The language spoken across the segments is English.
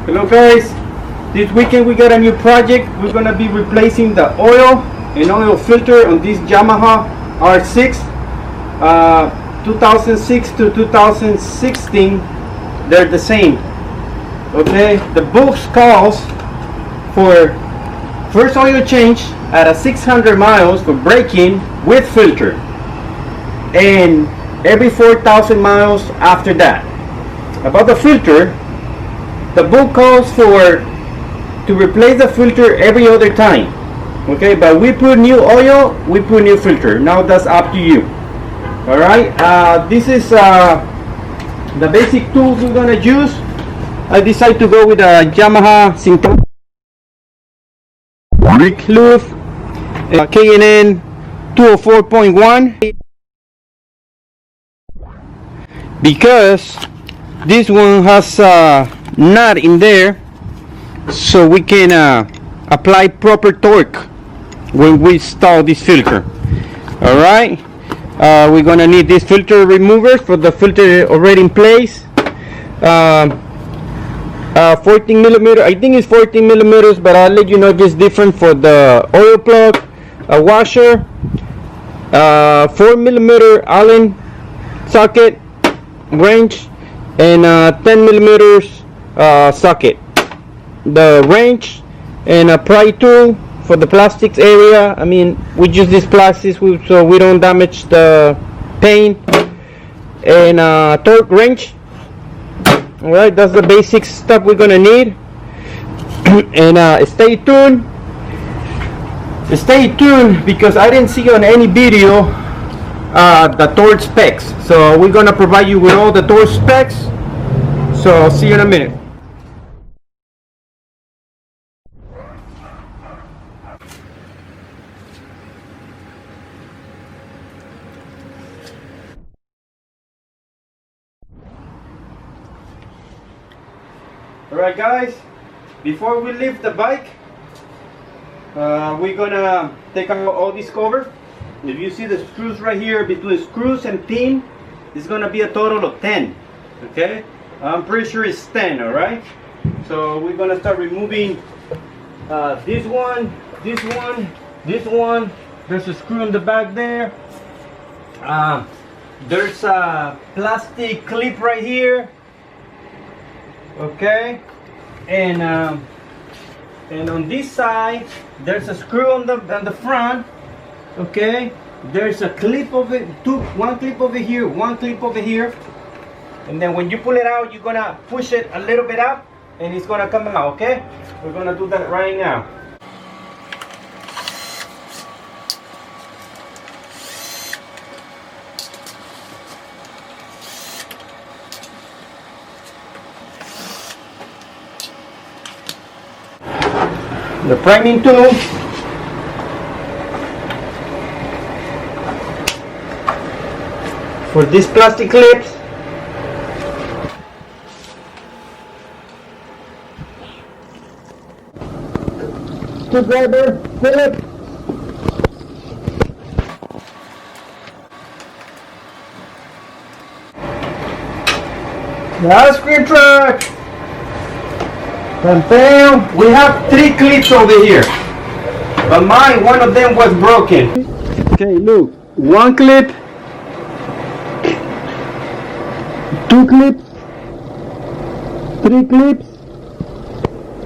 Hello guys, this weekend we got a new project. We're gonna be replacing the oil and oil filter on this Yamaha R6 2006 to 2016. They're the same. Okay, the book calls for first oil change at a 600 miles for braking with filter, and every 4,000 miles after that. About the filter, the book calls for to replace the filter every other time. Okay, but we put new oil, we put new filter. Now that's up to you. All right, this is the basic tools we're gonna use. I decided to go with a Yamaha synthetic lube, K&N 204.1, because this one has a nut in there, so we can apply proper torque when we install this filter. All right, we're gonna need this filter remover for the filter already in place. 14 millimeter, I think it's 14 millimeters, but I'll let you know if it's different for the oil plug, a washer, 4 millimeter Allen socket wrench, and 10 millimeters socket. The wrench and a pry tool for the plastics area. I mean, we use these plastics so we don't damage the paint, and a torque wrench. All right, that's the basic stuff we're gonna need. And stay tuned because I didn't see on any video the torque specs, so we're gonna provide you with all the torque specs. So I'll see you in a minute. Alright guys, before we leave the bike, we're gonna take out all this cover. If you see the screws right here, between screws and pin, it's gonna be a total of 10. Okay, I'm pretty sure it's 10. Alright, so we're gonna start removing this one, this one, this one. There's a screw in the back there. There's a plastic clip right here. Okay, and on this side there's a screw on the front. Okay, there's a clip of it, one clip over here, one clip over here, and then when you pull it out, you're gonna push it a little bit up and it's gonna come out. Okay, we're gonna do that right now. The priming tool, for these plastic clips, screwdriver, Phillips, the ice cream truck. And bam, we have 3 clips over here, but mine, one of them was broken. Okay, look, 1 clip, 2 clips, 3 clips,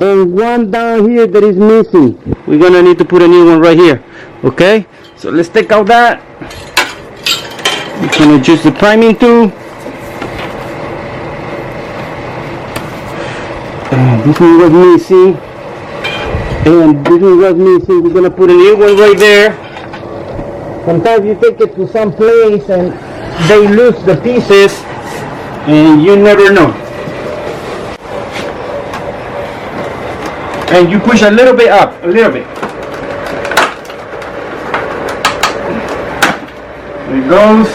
and 1 down here that is missing. We're gonna need to put a new one right here. Okay, so let's take out that. We're gonna use the priming tool. This one was missing, and this one was missing. We're gonna put a new one right there. Sometimes you take it to some place and they lose the pieces, and you never know. And you push a little bit up, a little bit. There it goes,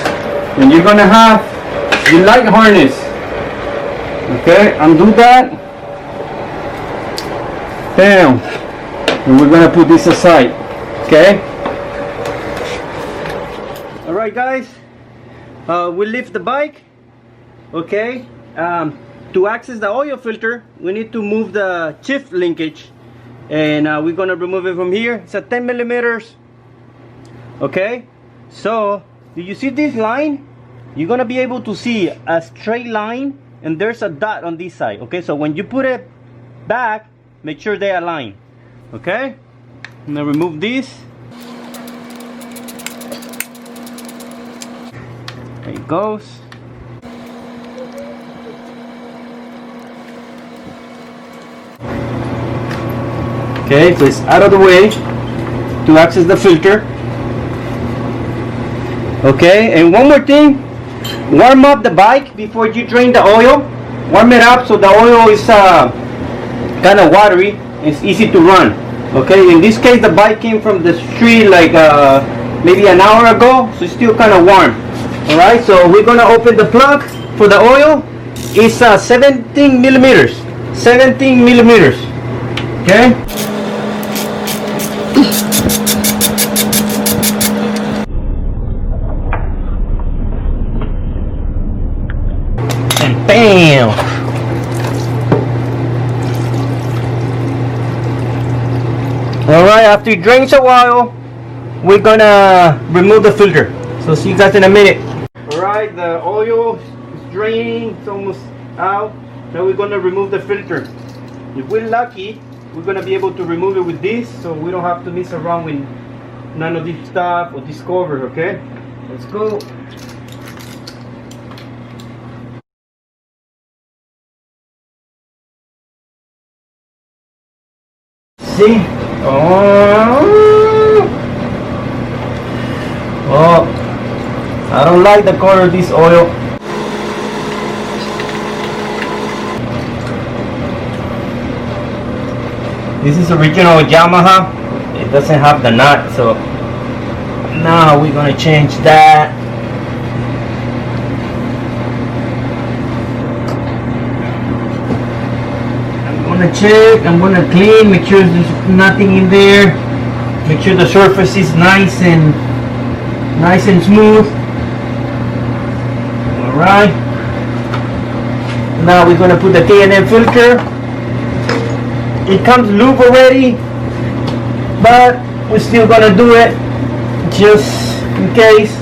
and you're gonna have your light harness. Okay, undo that. Bam, and we're gonna put this aside. Okay, all right guys, we lift the bike. Okay, to access the oil filter, we need to move the shift linkage, and we're gonna remove it from here. It's a 10 millimeters. Okay, so do you see this line? You're gonna be able to see a straight line, and there's a dot on this side. Okay, so when you put it back, make sure they align. Okay, I'm gonna remove this. There it goes. Okay, so it's out of the way to access the filter. Okay, and one more thing, warm up the bike before you drain the oil. Warm it up so the oil is kind of watery. It's easy to run. Okay, in this case the bike came from the street like maybe an hour ago, so it's still kind of warm. Alright, so we're gonna open the plug for the oil. It's 17 millimeters. 17 millimeters. Okay. And bam! Alright, after it drains a while, we're gonna remove the filter. So see you guys in a minute. Alright, the oil is draining, it's almost out. Now we're gonna remove the filter. If we're lucky, we're gonna be able to remove it with this, so we don't have to mess around with none of this stuff or this cover, okay? Let's go. See? Oh, I don't like the color of this oil. This is original Yamaha. It doesn't have the nut, so now we're gonna change that. I'm gonna check, I'm gonna clean, make sure there's nothing in there. Make sure the surface is nice and smooth. Alright. Now we're gonna put the K&M filter. It comes lube already, but we're still gonna do it just in case.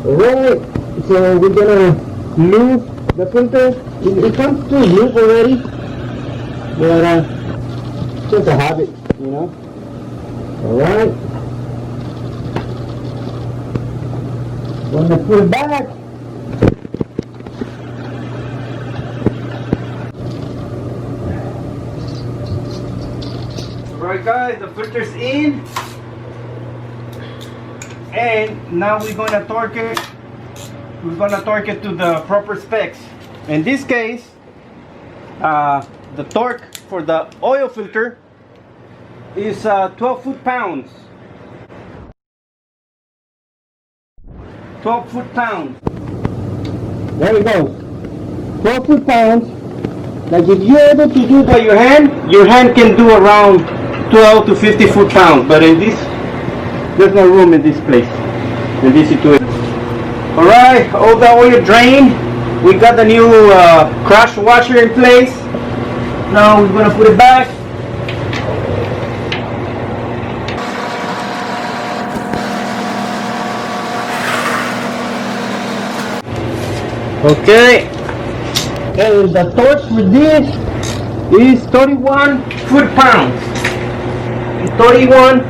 Alright, so we're gonna lube the filter. It comes to lube already, but just a habit, you know. Alright. Gonna put it back. Alright guys, the filter's in. And now we're gonna torque it. We're gonna torque it to the proper specs. In this case, the torque for the oil filter is 12 foot-pounds. 12 foot-pounds. There we go. 12 foot-pounds. Like if you're able to do it by your hand can do around 12 to 50 foot-pounds. But in this, there's no room in this place, in this situation. Alright, all the oil drained. We got the new crash washer in place. Now we're gonna put it back. Okay, and the torque for this is 31 foot-pounds. 31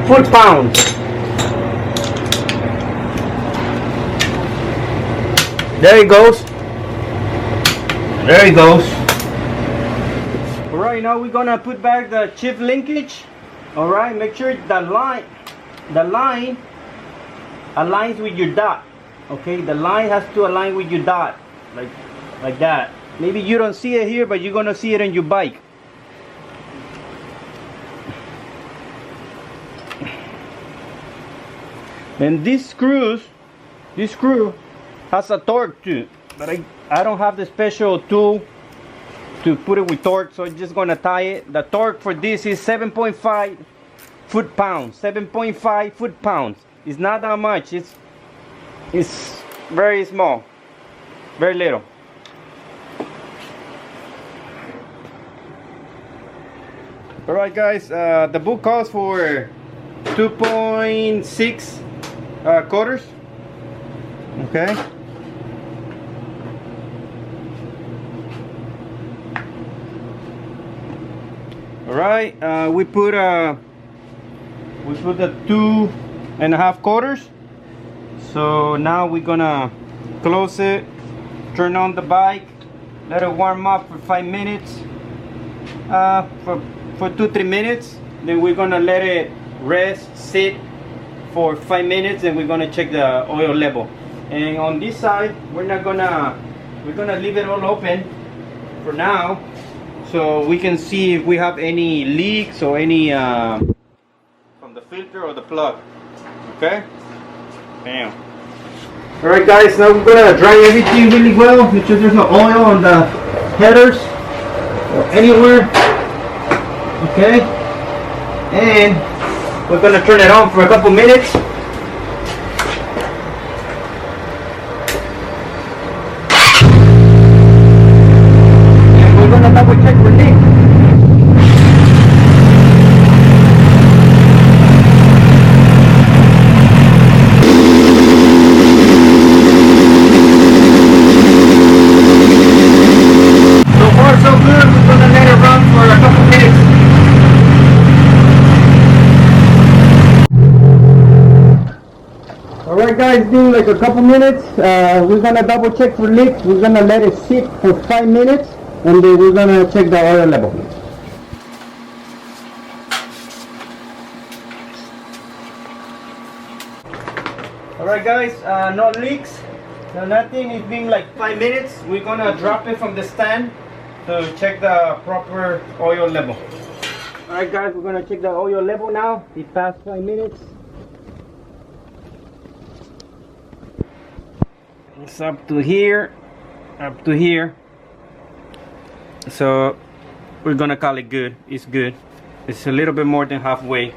foot-pounds. There it goes. There it goes. Alright, now we're gonna put back the chip linkage. Alright, make sure the line aligns with your dot. Okay, the line has to align with your dot, like that. Maybe you don't see it here, but you're gonna see it on your bike. And this screw has a torque too, but I don't have the special tool to put it with torque, so I'm just gonna tie it. The torque for this is 7.5 foot-pounds. 7.5 foot-pounds. It's not that much. It's very small, very little. All right, guys. The book calls for 2.6 quarters. Okay. All right. We put the 2.5 quarters. So now we're gonna close it, turn on the bike, let it warm up for 5 minutes, for 2-3 minutes. Then we're gonna let it rest, sit for 5 minutes, and we're gonna check the oil level. And on this side, we're gonna leave it all open for now, so we can see if we have any leaks or any from the filter or the plug. Okay. Bam. Alright guys, now we're gonna dry everything really well. Make sure there's no oil on the headers or anywhere. Okay. And we're gonna turn it on for a couple minutes. And we're gonna double check for leaks. Alright guys, it's been like a couple minutes. We're gonna double check for leaks. We're gonna let it sit for 5 minutes, and then we're gonna check the oil level. Alright guys, no leaks, no nothing. It's been like 5 minutes. We're gonna drop it from the stand to check the proper oil level. Alright guys, we're gonna check the oil level now. It passed 5 minutes. It's up to here, so we're gonna call it good. It's good. It's a little bit more than halfway.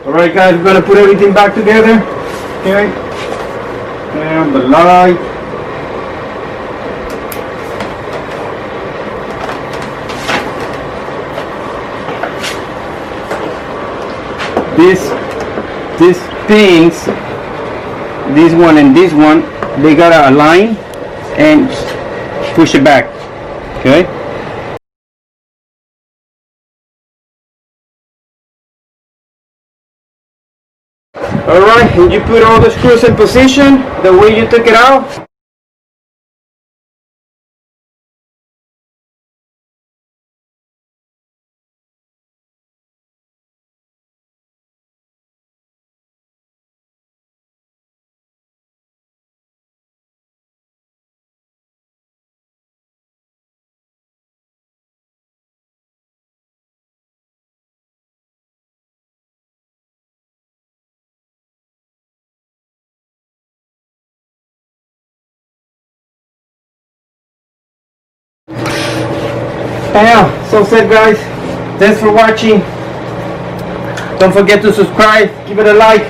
Alright guys, we're gonna put everything back together. Okay, and the light, these things, this one and this one, they gotta align and push it back. Okay. Alright, and you put all the screws in position the way you took it out. Yeah, so said guys, thanks for watching. Don't forget to subscribe, give it a like.